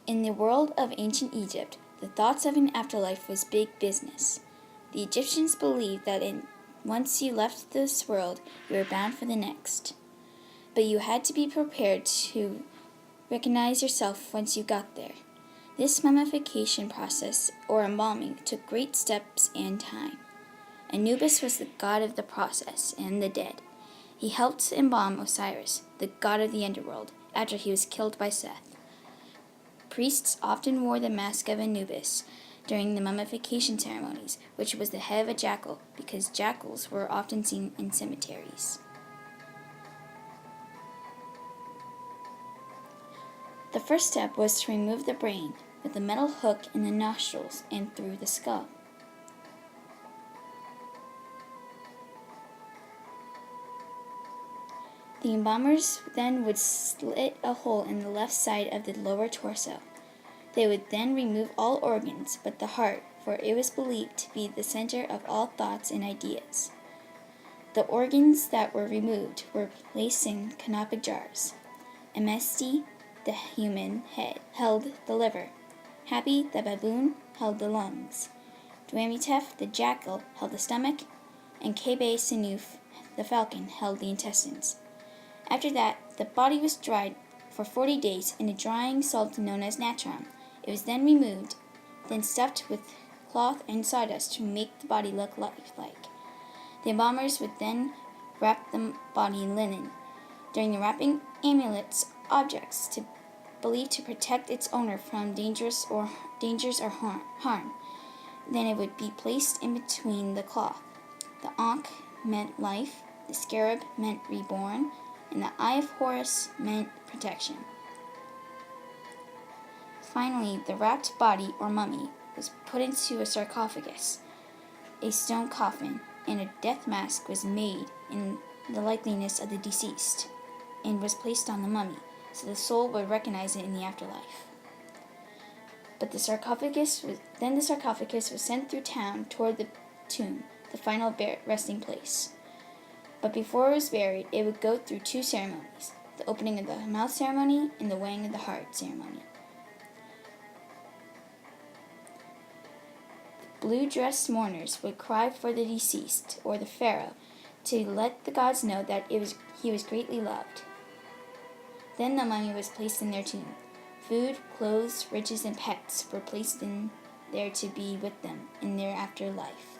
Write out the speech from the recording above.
In the world of ancient Egypt, the thoughts of an afterlife was big business. The Egyptians believed that once you left this world, you were bound for the next. But you had to be prepared to recognize yourself once you got there. This mummification process, or embalming, took great steps and time. Anubis was the god of the process and the dead. He helped embalm Osiris, the god of the underworld, after he was killed by Seth. Priests often wore the mask of Anubis during the mummification ceremonies, which was the head of a jackal, because jackals were often seen in cemeteries. The first step was to remove the brain with a metal hook in the nostrils and through the skull. The embalmers then would slit a hole in the left side of the lower torso. They would then remove all organs but the heart, for it was believed to be the center of all thoughts and ideas. The organs that were removed were placed in canopic jars. Amesti, the human head, held the liver. Happy, the baboon, held the lungs. Dwamitef, the jackal, held the stomach, and Kebe Sinuf, the falcon, held the intestines. After that, the body was dried for 40 days in a drying salt known as natron. It was then removed, then stuffed with cloth and sawdust to make the body look lifelike. The embalmers would then wrap the body in linen. During the wrapping, amulets, objects believed to protect its owner from dangers or harm. Then it would be placed in between the cloth. The Ankh meant life, the scarab meant reborn, and the Eye of Horus meant protection. Finally, the wrapped body, or mummy, was put into a sarcophagus, a stone coffin, and a death mask was made in the likeness of the deceased, and was placed on the mummy, so the soul would recognize it in the afterlife. But the sarcophagus was sent through town toward the tomb, the final resting place. But before it was buried, it would go through two ceremonies, the opening of the mouth ceremony and the weighing of the heart ceremony. The blue-dressed mourners would cry for the deceased, or the pharaoh, to let the gods know that he was greatly loved. Then the mummy was placed in their tomb. Food, clothes, riches, and pets were placed in there to be with them in their afterlife.